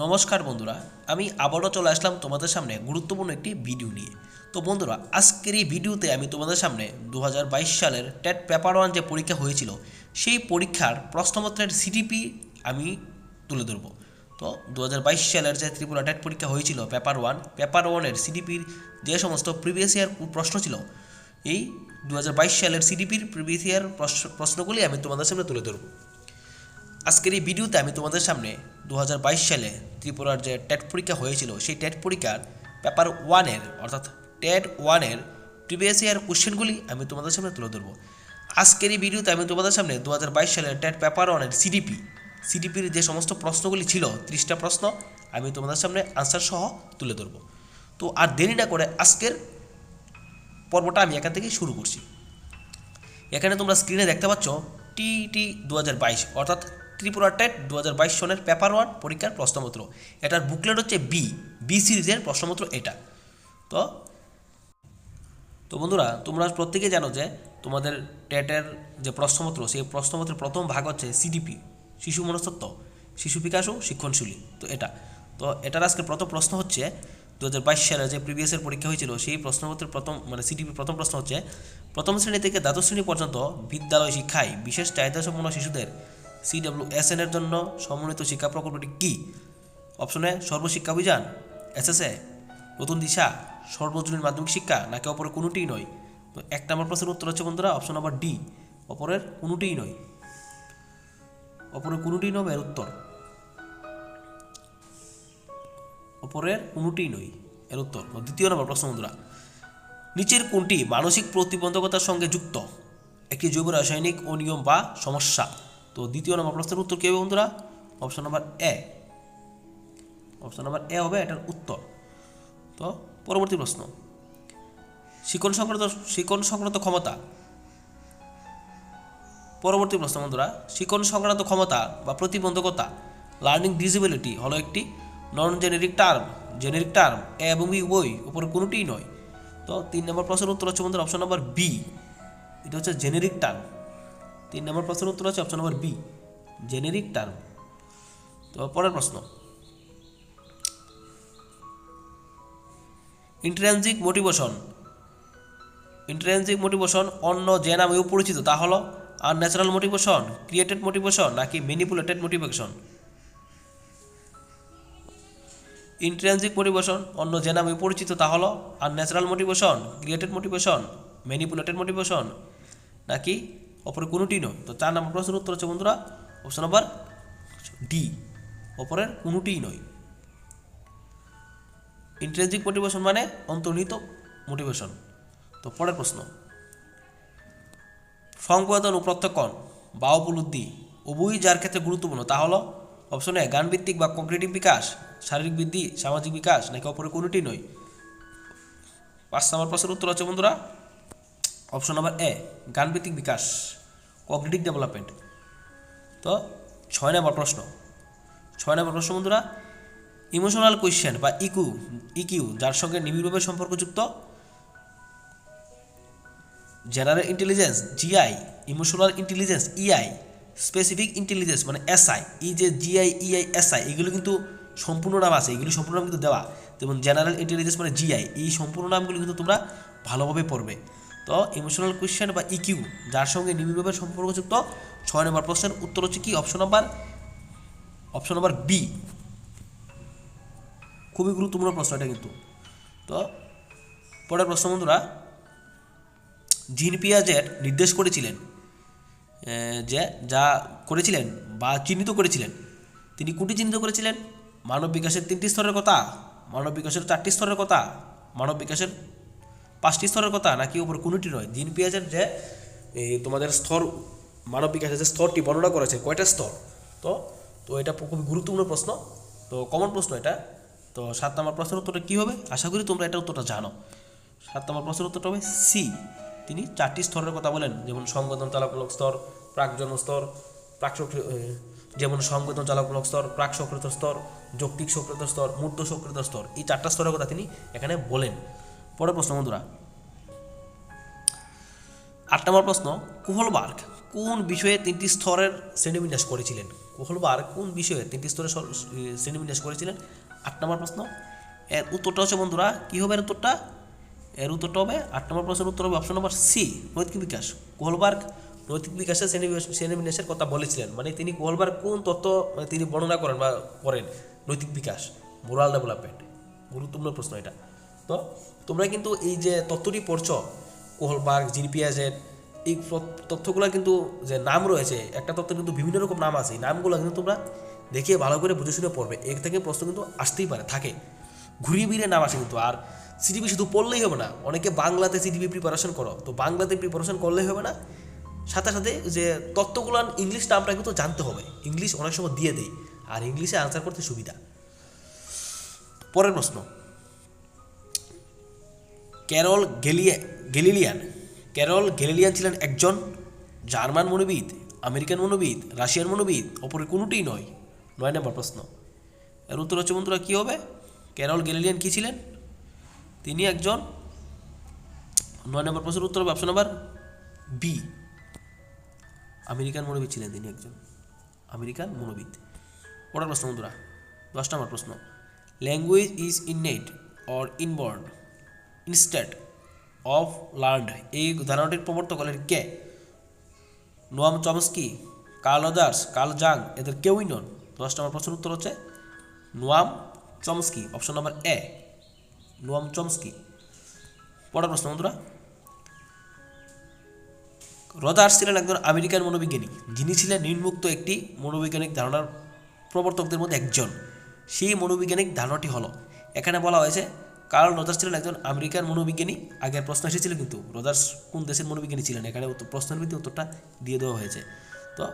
নমস্কার বন্ধুরা, আমি আবারও চলে আসলাম তোমাদের সামনে গুরুত্বপূর্ণ একটি ভিডিও নিয়ে। তো বন্ধুরা, আজকের এই ভিডিওতে আমি তোমাদের সামনে 2022 সালের টেট পেপার 1 যে পরীক্ষা হয়েছিল সেই পরীক্ষার প্রশ্নপত্রের সিটিপি আমি তুলে ধরব। তো 2022 সালের যে ত্রিপুরা টেট পরীক্ষা হয়েছিল পেপার ওয়ানের সিটিপির যে সমস্ত প্রিভিয়াস ইয়ার প্রশ্ন ছিল, এই 2022 সালের সিটিপির প্রিভিয়াস ইয়ার প্রশ্নগুলি আমি তোমাদের সামনে তুলে ধরব। আজকের এই ভিডিওতে আমি তোমাদের সামনে 2022 সালে ত্রিপুরার যে টেট পরীক্ষা হয়েছিল সেই টেট পরীক্ষার পেপার 1-এর অর্থাৎ টেট 1-এর প্রিভিয়াস ইয়ার কোশ্চেনগুলি আমি তোমাদের সামনে তুলে ধরবো। আজকের এই ভিডিওতে আমি তোমাদের সামনে 2022 সালের টেট পেপার 1-এর সিডিপির যে সমস্ত প্রশ্নগুলি ছিল 30টা প্রশ্ন আমি তোমাদের সামনে আনসার সহ তুলে ধরবো। তো আর দেরি না করে আজকের পর্বটা আমি এখান থেকে শুরু করছি। এখানে তোমরা স্ক্রিনে দেখতে পাচ্ছ টিটি 2022 অর্থাৎ ত্রিপুরা টেট 2022 সনের পেপার 1 পরীক্ষার প্রশ্নপত্র। এটার বুকলেট হচ্ছে বি সিরিজের প্রশ্নপত্র এটা। তো বন্ধুরা, তোমরা প্রত্যেকেই জানো যে তোমাদের টেটের যে প্রশ্নপত্র সেই প্রশ্নপত্রের প্রথম ভাগ হচ্ছে সিডিপি, শিশু মনস্তত্ত্ব, শিশু বিকাশ ও শিক্ষণশৈলী। তো এটার আজকে প্রথম প্রশ্ন হচ্ছে 2022 সালে যে প্রিভিয়াসের পরীক্ষা হয়েছিল সেই প্রশ্নপত্রের প্রথম সিডিপি প্রথম প্রশ্ন হচ্ছে, প্রথম শ্রেণী থেকে দ্বাদশ শ্রেণী পর্যন্ত বিদ্যালয় শিক্ষায় বিশেষ চাহিদাসম্পন্ন শিশুদের CWSN এর জন্য সমন্বিত শিক্ষা প্রকল্পটি কী? Option A Sarva Shiksha Abhiyan, SSA, নতুন দিশা, সর্বজনীন মাধ্যমিক শিক্ষা, নাকি অপরের কোনোটিই নয়। তো 1 নম্বর প্রশ্নের উত্তর হচ্ছে বন্ধুরা অপশন নাম্বার ডি, অপরের কোনোটিই নয়। অপরের কোনোটিই নয় এর উত্তর, অপরের কোনোটিই নয় এর উত্তর। দ্বিতীয় নম্বর প্রশ্ন বন্ধুরা, নিচের কোনটি মানসিক প্রতিবন্ধকতার সঙ্গে যুক্ত একটি জৈব রাসায়নিক অনিয়ম বা সমস্যা? তো দ্বিতীয় নম্বর প্রশ্নের উত্তর কী হবে বন্ধুরা? অপশন নাম্বার এ হবে এটার উত্তর। তো পরবর্তী প্রশ্ন, শিকন সংক্রান্ত ক্ষমতা। পরবর্তী প্রশ্ন বন্ধুরা, শিকন সংক্রান্ত ক্ষমতা বা প্রতিবন্ধকতা লার্নিং ডিসেবিলিটি হলো একটি নন জেনেরিক টার্ম এ এবং বি উভয় উপরে কোনোটিই নয়। তো 3 নম্বর প্রশ্নের উত্তর হচ্ছে বন্ধুরা অপশন নাম্বার বি, এটা হচ্ছে জেনেরিক টার্ম। 3 নম্বর প্রশ্নের উত্তর হচ্ছে option number B, generic term. তো পরের প্রশ্ন, ইন্ট্রিনসিক মোটিভেশন অন্য যে নামেও পরিচিত তা হলো আনন্যাচারাল মোটিভেশন, ক্রিয়েটেড মোটিভেশন, নাকি ম্যানিপুলেটেড মোটিভেশন? ইন্ট্রিনসিক মোটিভেশন অন্য যে নামে পরিচিত তা হলো unnatural motivation, created motivation, manipulated motivation, নাকি অপরের কোনোটি নয়। তো 4 নম্বর প্রশ্নের উত্তর হচ্ছে বন্ধুরা অপশন নাম্বার ডি, অপরের কোনোটিই নয়। ইন্ট্রিনসিক মোটিভেশন মানে অন্তর্নিহিত মোটিভেশন। তো পরের প্রশ্ন, সংবেদন ও প্রত্যক্ষণ বা উপলব্ধি উভয়ই যার ক্ষেত্রে গুরুত্বপূর্ণ তা হলো অপশন এ জ্ঞানভিত্তিক বা কগনিটিভ বিকাশ, শারীরিক বৃদ্ধি, সামাজিক বিকাশ, নাকি অপরের কোনোটি নয়। 5 নম্বর প্রশ্নের উত্তর হচ্ছে বন্ধুরা অপশন নাম্বার এ জ্ঞানভিত্তিক বিকাশ, কগনিটিভ ডেভেলপমেন্ট। তো 6 নম্বর প্রশ্ন বন্ধুরা, ইমোশনাল কোয়েশ্চেন বা ইকিউ যার সঙ্গে নিবিড়ভাবে সম্পর্কযুক্ত general intelligence GI, emotional intelligence EI, specific intelligence মানে SI। এই যে GI, EI, SI এগুলো কিন্তু সম্পূর্ণ নাম আছে, এগুলি সম্পূর্ণ নাম কিন্তু দেওয়া। যেমন জেনারেল ইন্টেলিজেন্স মানে GI, এই সম্পূর্ণ নামগুলি কিন্তু তোমরা ভালোভাবে পড়বে। তো ইমোশনাল কোয়েশ্চেন বা ইকিউ যার সঙ্গে নিবিড়ভাবে সম্পর্কযুক্ত 6 নম্বর প্রশ্নের উত্তর হচ্ছে কি? Option number B. খুবই গুরুত্বপূর্ণ প্রশ্ন এটা কিন্তু। তো পরের প্রশ্ন বন্ধুরা, জিন পিয়াজেট নির্দেশ করেছিলেন বা চিহ্নিত করেছিলেন, তিনি কোনটি চিহ্নিত করেছিলেন? মানব বিকাশের 3টি স্তরের কথা, মানব বিকাশের 4টি স্তরের কথা, মানব বিকাশের 5টি স্তরের কথা, নাকি উপর কোনোটি নয়। জিন পিয়াজেট যে তোমাদের স্তর, মানব বিকাশের যে স্তরটি বর্ণনা করেছে কয়টা স্তর, তো এটা খুবই গুরুত্বপূর্ণ প্রশ্ন, তো কমন প্রশ্ন এটা। তো 7 নম্বর প্রশ্নের উত্তরটা কী হবে? আশা করি তোমরা এটা উত্তরটা জানো। 7 নম্বর প্রশ্নের উত্তরটা হবে সি, তিনি 4টি স্তরের কথা বলেন, যেমন সংবেদন চালকমূলক স্তর, প্রাকজন্ম স্তর, প্রাক সক্রিয় স্তর, যৌক্তিক সক্রিয় স্তর, মূর্ত সক্রিয় স্তর, এই 4টা স্তরের কথা তিনি এখানে বলেন। পরের প্রশ্ন বন্ধুরা, 8 নম্বর প্রশ্ন, কুহলবার্গ কোন বিষয়ে 3টি স্তরের শ্রেণীবিন্যাস করেছিলেন? কোহলবার কোন বিষয়ে 3টি স্তরে শ্রেণীবিন্যাস করেছিলেন? 8 নম্বর প্রশ্ন। এর উত্তরটা হচ্ছে বন্ধুরা কী হবে? এর উত্তরটা হবে 8 নম্বর প্রশ্নের উত্তর হবে অপশন নম্বর সি, নৈতিক বিকাশ। কোহলবার্গ নৈতিক বিকাশের শ্রেণীবিন্যাসের কথা বলেছিলেন, মানে তিনি কোহলবার্গ কোন তত্ত্ব তিনি বর্ণনা করেন বা করেন? নৈতিক বিকাশ, মোরাল ডেভেলপমেন্ট। গুরুত্বপূর্ণ প্রশ্ন এটা। তো তোমরা কিন্তু এই যে তত্ত্বটি পড়ছো কোহলবার্গ, জিন পিয়াজেট, এই তথ্যগুলো কিন্তু যে নাম রয়েছে, একটা তথ্যের কিন্তু বিভিন্ন রকম নাম আছে, এই নামগুলো কিন্তু তোমরা দেখিয়ে ভালো করে বুঝে শুনে পড়বে। এর থেকে প্রশ্ন কিন্তু আসতেই পারে, থাকে ঘুরিয়ে ফিরে নাম আসে কিন্তু। আর সিটিপি শুধু পড়লেই হবে না, অনেকে বাংলাতে সিটিপি প্রিপারেশন করো, তো বাংলাতে প্রিপারেশন করলেই হবে না, সাথে সাথে যে তত্ত্বগুলো ইংলিশ নামটা কিন্তু জানতে হবে। ইংলিশ অনেক সময় দিয়ে দেয়, আর ইংলিশে আনসার করতে সুবিধা। পরের প্রশ্ন, ক্যারল গ্যালিলিয়ান ছিলেন একজন জার্মান মনোবিদ, আমেরিকান মনোবিদ, রাশিয়ান মনোবিদ, অপরের কোনোটিই নয়। 9 নম্বর প্রশ্ন। এর উত্তর হচ্ছে বন্ধুরা কী হবে? ক্যারল গ্যালিলিয়ান কী ছিলেন? তিনি একজন, 9 নম্বর প্রশ্নের উত্তর হবে অপশন নাম্বার বি, আমেরিকান মনোবিদ ছিলেন তিনি, একজন আমেরিকান মনোবিদ। পরের প্রশ্ন বন্ধুরা 10 নম্বর প্রশ্ন। Language is innate or inborn instead of learned, এই ধারণাটির প্রবর্তক হলেন কে? Noam Chomsky, Carl Rogers, Carl Jung, এদের কেউই নন। 10 নম্বর প্রশ্নের উত্তর হচ্ছে Noam Chomsky, option number A, Noam Chomsky. পরের প্রশ্ন বন্ধুরা, রজার্স ছিলেন একজন আমেরিকান মনোবিজ্ঞানী, যিনি ছিলেন নিম্নোক্ত একটি মনোবৈজ্ঞানিক ধারণার প্রবর্তকদের মধ্যে একজন। সেই মনোবৈজ্ঞানিক ধারণাটি হলো, এখানে বলা হয়েছে কার্ল রজার্স ছিলেন একজন আমেরিকান মনোবিজ্ঞানী। আগের প্রশ্ন এসেছিল কিন্তু রজার্স কোন দেশের মনোবিজ্ঞানী ছিলেন, এখানে প্রশ্নের ভিত্তিতে উত্তরটা দিয়ে দেওয়া হয়েছে। তো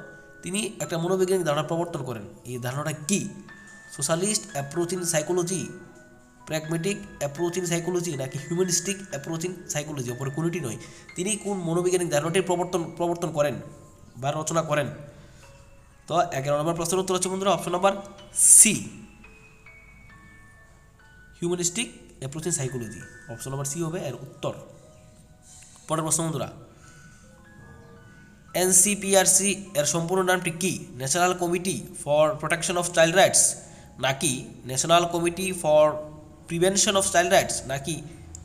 তিনি একটা মনোবৈজ্ঞানিক ধারণা প্রবর্তন করেন। এই ধারণাটা কি? Socialist approach in psychology, pragmatic approach in psychology, নাকি হিউম্যানিস্টিক অ্যাপ্রোচ ইন সাইকোলজি, অপরে কোনোটি নয়। তিনি কোন মনোবৈজ্ঞানিক ধারণাটির প্রবর্তন করেন বা রচনা করেন? তো 11 নম্বর প্রশ্নের উত্তর হচ্ছে বন্ধুরা option number C, humanistic approach in psychology, option number C হবে এর উত্তর। পরের প্রশ্ন বন্ধুরা, এনসিপিআরসি এর সম্পূর্ণ নামটি কি? National Committee for Protection of Child Rights, নাকি National Committee for Prevention of Child Rights, নাকি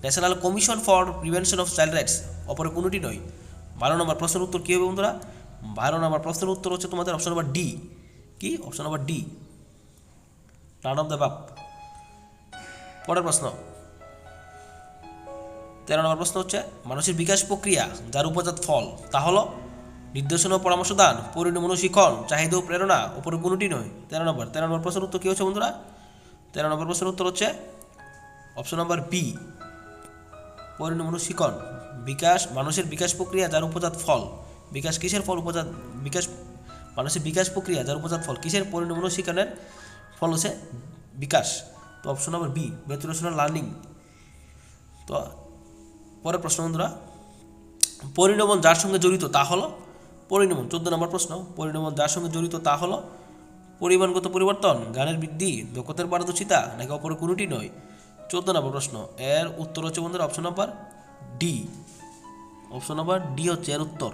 National Commission for Prevention of Child Rights, অপরে কোনোটি নয়। 12 নম্বর প্রশ্নের উত্তর কী হবে বন্ধুরা? 12 নম্বর প্রশ্নের উত্তর হচ্ছে তোমাদের অপশন নাম্বার ডি। কি? Option number D, none of the বাপ। পরের প্রশ্ন 13 নম্বর প্রশ্ন হচ্ছে, মানুষের বিকাশ প্রক্রিয়া যার উপজাত ফল তা হলো নির্দেশনা ও পরামর্শ দান, পরিণমন ও শিখন, চাহিদা ও প্রেরণা, উপরে কোনোটি নয়। 13 নম্বর প্রশ্নের উত্তর কী হচ্ছে বন্ধুরা? 13 নম্বর প্রশ্নের উত্তর হচ্ছে অপশন নাম্বার বি, পরিণমন ও শিখন। বিকাশ, মানুষের বিকাশ প্রক্রিয়া যার উপজাত ফল, বিকাশ কিসের ফল? উপজাত বিকাশ, মানুষের বিকাশ প্রক্রিয়া যার উপজাত ফল কিসের? পরিণমন ও শিখনের ফল হচ্ছে বিকাশ। তো অপশন নাম্বার বি, ম্যাচুরেশনাল লার্নিং। তো পরের প্রশ্ন বন্ধুরা, পরিণমন যার সঙ্গে জড়িত তা হলো পরিণমন। 14 নম্বর প্রশ্ন, পরিণমন যার সঙ্গে জড়িত তা হলো পরিমাণগত পরিবর্তন, জ্ঞানের বৃদ্ধি, দক্ষতার পারদর্শিতা, নাকি অপরে কোনোটি নয়। 14 নম্বর প্রশ্ন, এর উত্তর হচ্ছে বন্ধুরা option number D, option number D হচ্ছে এর উত্তর।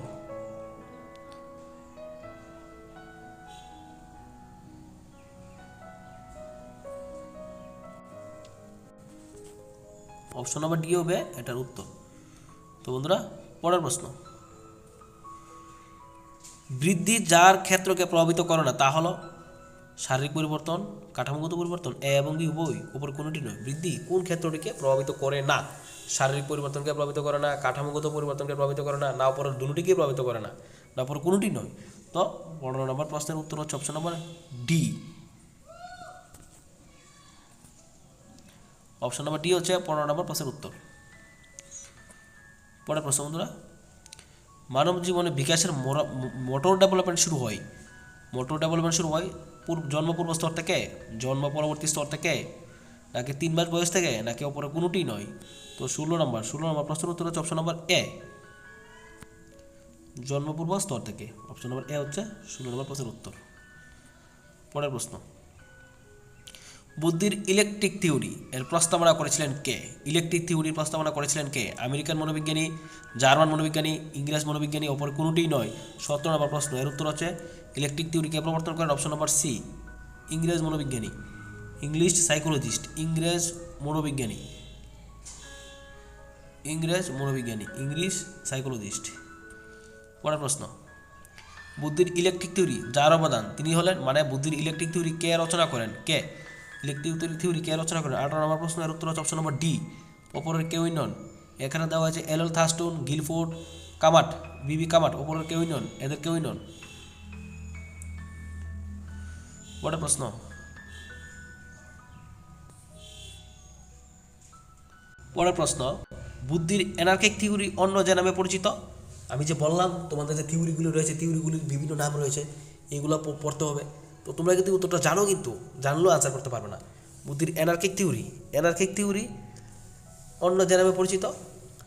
অপশন নাম্বার ডি হবে এটার উত্তর। তো বন্ধুরা পরের প্রশ্ন, বৃদ্ধি যার ক্ষেত্রকে প্রভাবিত করে না তা হলো শারীরিক পরিবর্তন, কাঠামোগত পরিবর্তন, এ এবং বি উভয়, উপর কোনোটি নয়। বৃদ্ধি কোন ক্ষেত্রটিকে প্রভাবিত করে না? শারীরিক পরিবর্তনকে প্রভাবিত করে না, কাঠামোগত পরিবর্তনকে প্রভাবিত করে না, না উপরের দুটিকেই প্রভাবিত করে না, না উপর কোনোটি নয়। তো 15 নম্বর প্রশ্নের উত্তর হচ্ছে option number D, option number D হচ্ছে 15 নম্বর প্রশ্নের উত্তর। পরের প্রশ্ন বন্ধুরা, মানব জীবনে বিকাশের মোটর ডেভেলপমেন্ট শুরু হয় জন্মপূর্ব স্তর থেকে, জন্ম পরবর্তী স্তর থেকে, নাকি 3 মাস বয়স থেকে, নাকি অপরে কোনোটি নয়। তো 16 নম্বর প্রশ্নের উত্তর হচ্ছে অপশন নাম্বার এ, জন্মপূর্ব স্তর থেকে, অপশন নাম্বার এ হচ্ছে 16 নম্বর প্রশ্নের উত্তর। পরের প্রশ্ন, বুদ্ধির ইলেকট্রিক থিওরি এর প্রস্তাবনা করেছিলেন কে? ইলেকট্রিক থিওরির প্রস্তাবনা করেছিলেন কে? আমেরিকান মনোবিজ্ঞানী, জার্মান মনোবিজ্ঞানী, ইংরেজ মনোবিজ্ঞানী, অপর কোনোটিই নয়। 17 নম্বর প্রশ্ন, এর উত্তর হচ্ছে ইলেকট্রিক থিওরি কে প্রবর্তন করেন? অপশন নম্বর সি, ইংরেজ মনোবিজ্ঞানী, ইংলিশ সাইকোলজিস্ট, ইংরেজ মনোবিজ্ঞানী, ইংলিশ সাইকোলজিস্ট। পরের প্রশ্ন, বুদ্ধির ইলেকট্রিক থিওরি যার অবদান তিনি হলেন, মানে বুদ্ধির ইলেকট্রিক থিওরি কে রচনা করেন? কে ইলেকট্রিক থিওরি কে রচনা করেন? 18 নম্বর প্রশ্ন, এর উত্তর হচ্ছে অপশন নম্বর ডি, অপরের কেউই নন। এখানে দেওয়া হয়েছে এল থার্স্টন, গিলফোর্ড, কামাট, বিবি কামাট, অপরের কেউই নন, এদের কেউই নন। পরের প্রশ্ন, বুদ্ধির অ্যানার্কিক থিওরি অন্য যে নামে পরিচিত? আমি যে বললাম তোমাদের যে থিওরিগুলো রয়েছে, থিওরিগুলির বিভিন্ন নাম রয়েছে, এইগুলো পড়তে হবে। তো তোমরা কিন্তু উত্তরটা জানো, কিন্তু জানলেও আনসার করতে পারবে না। বুদ্ধির অ্যানার্কিক থিওরি অন্য যে নামে পরিচিত?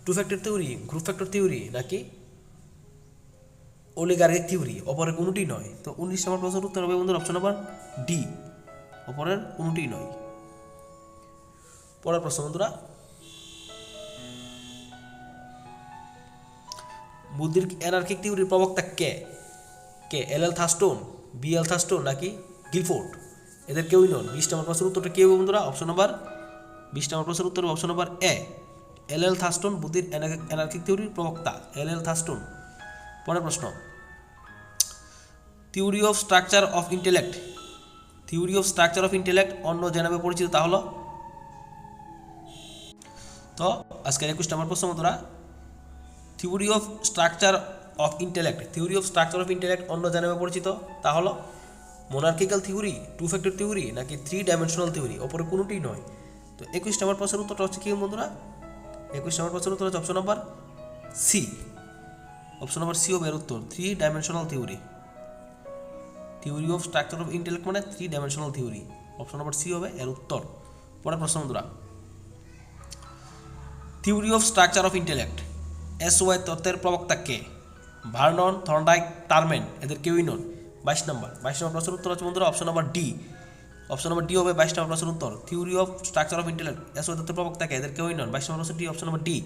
Two factor theory, group factor theory, নাকি অলিগার্কিক থিওরি? অপরের কোনোটি নয়। তো 19 নম্বর প্রশ্নের উত্তর হবে বন্ধুরা অপশন নম্বর ডি, অপরের কোনোটি নয়। পরের প্রশ্ন বন্ধুরা, বুদ্ধির অ্যানার্কিক থিওরির প্রবক্তা কে? এল থার্স্টন, বি এল থার্স্টন, নাকি গিলফোর্ড? এদের কেউই নন। 20 নম্বর প্রশ্নের উত্তরটা কি হবে বন্ধুরা? অপশন নম্বর 20 নম্বর প্রশ্নের উত্তর অপশন নম্বর এ, এল থার্স্টন বুদ্ধির অ্যানার্কিক থিওরির প্রবক্তা, এল থার্স্টন। পরের প্রশ্ন, theory of structure of intellect অন্য যে নামে পরিচিত তা হলো? তো আজকের 21 নম্বর প্রশ্ন বন্ধুরা, theory of structure of intellect অন্য যে নামে পরিচিত তা হলো মোনার্কিক্যাল থিওরি, টু ফ্যাক্টর থিওরি, নাকি 3 ডাইমেনশনাল থিওরি? অপরে কোনোটি নয়। তো 21 নম্বর প্রশ্নের উত্তরটা হচ্ছে কি বন্ধুরা? 21 নম্বর প্রশ্নের উত্তর হচ্ছে অপশন নম্বর সি, হবে এর উত্তর, 3 dimensional theory of structure of intellect মানে 3 dimensional theory. Option number C হবে এর উত্তর। পরের প্রশ্ন বন্ধুরা, theory of structure of intellect SOI তত্ত্বের প্রবক্তা কে? ভার্নন, থর্নডাইক, টারমেন, এদের কেউই নন। 22 নম্বর প্রশ্নের উত্তর হচ্ছে বন্ধুরা অপশন নম্বর ডি, হবে 22 নম্বর প্রশ্নের উত্তর। Theory of structure of intellect SOI তত্ত্বের প্রবক্তা কে? এদের কেউই নন। 22 নম্বর প্রশ্ন ডি, অপশন নম্বর ডি।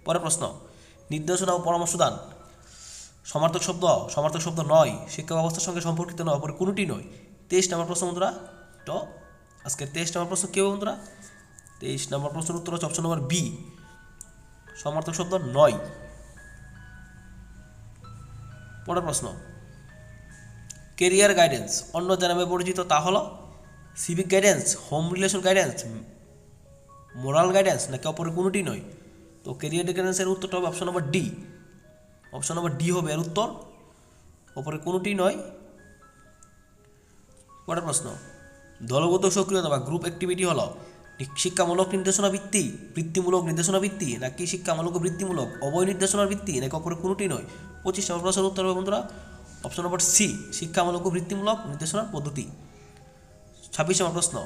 পরের প্রশ্ন, নির্দেশনা ও পরামর্শ দান সমার্থক শব্দ নয়, শিক্ষা ব্যবস্থার সঙ্গে সম্পর্কিত নয়, অপরে কোনোটি নয়। 23 নম্বর প্রশ্ন বন্ধুরা, তো আজকে 23 নম্বর প্রশ্ন কি হবে বন্ধুরা? 23 নম্বর প্রশ্নের উত্তর হচ্ছে অপশন নম্বর বি, সমার্থক শব্দ নয়। পরের প্রশ্ন, কেরিয়ার গাইডেন্স অন্য যে নামে পরিচিত তা হলো civic guidance, home relation guidance, moral guidance, নাকি অপরের কোনোটি নয়? তো কেরিয়ার গাইডেন্সের উত্তরটা হবে অপশন নম্বর ডি, হবে এর উত্তর, অপরের কোনোটি নয়। পরের প্রশ্ন, দলগত সক্রিয়তা বা গ্রুপ অ্যাক্টিভিটি হলো শিক্ষামূলক নির্দেশনা ভিত্তি, বৃত্তিমূলক নির্দেশনা ভিত্তি, নাকি শিক্ষামূলক ও বৃত্তিমূলক উভয় নির্দেশনার ভিত্তি, নাকি অপরের কোনোটি নয়? 25 নম্বর প্রশ্নের উত্তর হবে বন্ধুরা অপশন নম্বর সি, শিক্ষামূলক ও বৃত্তিমূলক নির্দেশনার পদ্ধতি। 26 নম্বর প্রশ্ন,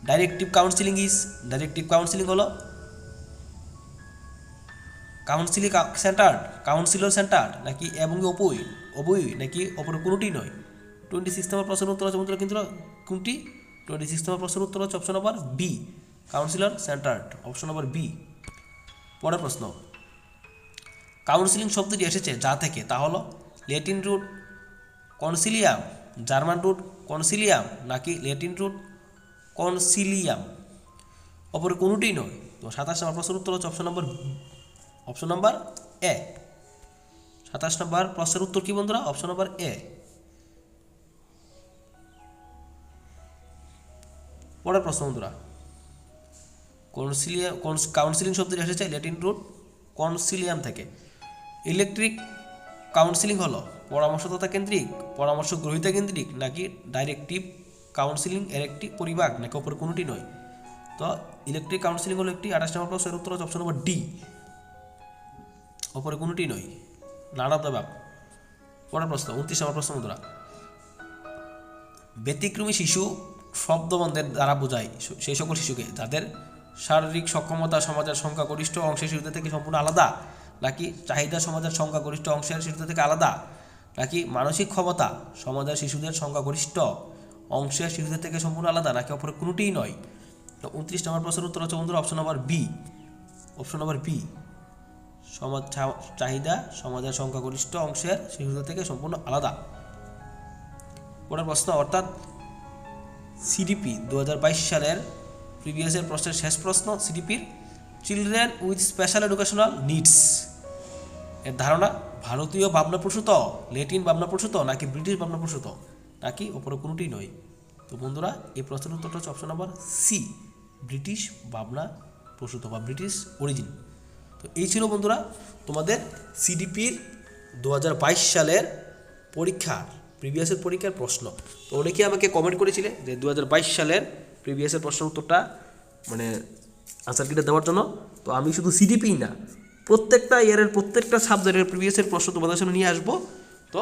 ডাইরেক্টিভ কাউন্সিলিং হলো কাউন্সিলর সেন্টার্ড, নাকি এবং উভয়, নাকি অপরের কোনোটি নয়? 26 নম্বর প্রশ্নের উত্তর হচ্ছে বন্ধুরা কিন্তু কোনটি? 26 নম্বর প্রশ্নের উত্তর হচ্ছে option number B, counsellor centred, option number B. পরের প্রশ্ন, কাউন্সিলিং শব্দটি এসেছে যা থেকে তা হলো Latin root consilium, German root consilium, নাকি ল্যাটিন রুট কনসিলিয়াম? অপরের কোনোটি নয়। তো 27 নম্বর প্রশ্নের উত্তর হচ্ছে অপশন নম্বর এ। 27 নম্বর প্রশ্নের উত্তর কি বন্ধুরা? অপশন নম্বর এ। পরের প্রশ্ন বন্ধুরা, কাউন্সিলিং শব্দটি এসেছে ল্যাটিন রুট কনসিলিয়াম থেকে। ইলেকট্রিক কাউন্সিলিং হলো পরামর্শদাতা কেন্দ্রিক, পরামর্শ গ্রহীতা কেন্দ্রিক, নাকি ডাইরেক্টিভ কাউন্সিলিং এর একটি পরিভাগ, নাকি অপর কোনোটি নয়? তো ইলেকট্রিক কাউন্সিলিং হলো একটি। 28 নম্বর প্রশ্নের উত্তর হচ্ছে অপশন নম্বর ডি, অপরে কোনোটি নয়, নাড়া দেবাব। পরের প্রশ্ন, 29 নম্বর প্রশ্ন বন্ধুরা, ব্যতিক্রমী শিশু শব্দবন্ধের দ্বারা বোঝায় সেই সকল শিশুকে যাদের শারীরিক সক্ষমতা সমাজের সংখ্যাগরিষ্ঠ অংশের শিশুদের থেকে সম্পূর্ণ আলাদা, নাকি চাহিদা সমাজের সংখ্যাগরিষ্ঠ অংশের শিশুদের থেকে আলাদা, নাকি মানসিক ক্ষমতা সমাজের শিশুদের সংখ্যাগরিষ্ঠ অংশের শিশুদের থেকে সম্পূর্ণ আলাদা নাকি অপর কোনোটিই নয়? তো 29 নম্বর প্রশ্নের উত্তর হচ্ছে বন্ধুরা option number B. Option number B, সমাজ চাহিদা সমাজের সংখ্যাগরিষ্ঠ অংশের শিশুদের থেকে সম্পূর্ণ আলাদা। পরের প্রশ্ন, অর্থাৎ সিডিপি 2022 সালের প্রিভিয়াসের প্রশ্নের শেষ প্রশ্ন, সিডিপির children with special educational needs এর ধারণা ভারতীয় ভাবনাপ্রসূত, ল্যাটিন ভাবনাপ্রসূত নাকি ব্রিটিশ ভাবনাপ্রসূত নাকি ওপরে কোনোটি নয়? তো বন্ধুরা এই প্রশ্নের উত্তরটা হচ্ছে অপশন নাম্বার সি, ব্রিটিশ ভাবনা প্রসূত বা ব্রিটিশ অরিজিন। তো এই ছিল বন্ধুরা তোমাদের সিডিপির 2022 সালের পরীক্ষার প্রিভিয়াসের পরীক্ষার প্রশ্ন। তো অনেকে আমাকে কমেন্ট করেছিলে যে 2022 সালের প্রিভিয়াসের প্রশ্নের উত্তরটা মানে আনসার কিটা দেওয়ার জন্য। তো আমি শুধু সিডিপি না, প্রত্যেকটা ইয়ারের প্রত্যেকটা সাবজেক্টের প্রিভিয়াসের প্রশ্ন তোমাদের সামনে নিয়ে আসবো। তো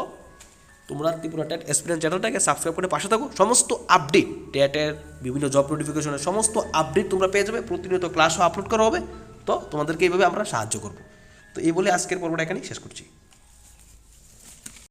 তোমরা ত্রিপুরা টেট এক্সপিরিয়েন্স চ্যানেলটাকে সাবস্ক্রাইব করে পাশে থাকো। সমস্ত আপডেট টেটের বিভিন্ন জব নোটিফিকেশনের সমস্ত আপডেট তোমরা পেয়ে যাবে, প্রতিনিয়ত ক্লাসও আপলোড করা হবে। তো তোমাদেরকে এইভাবে আমরা সাহায্য করবো। তো এই বলে আজকের পর্বটা এখানেই শেষ করছি।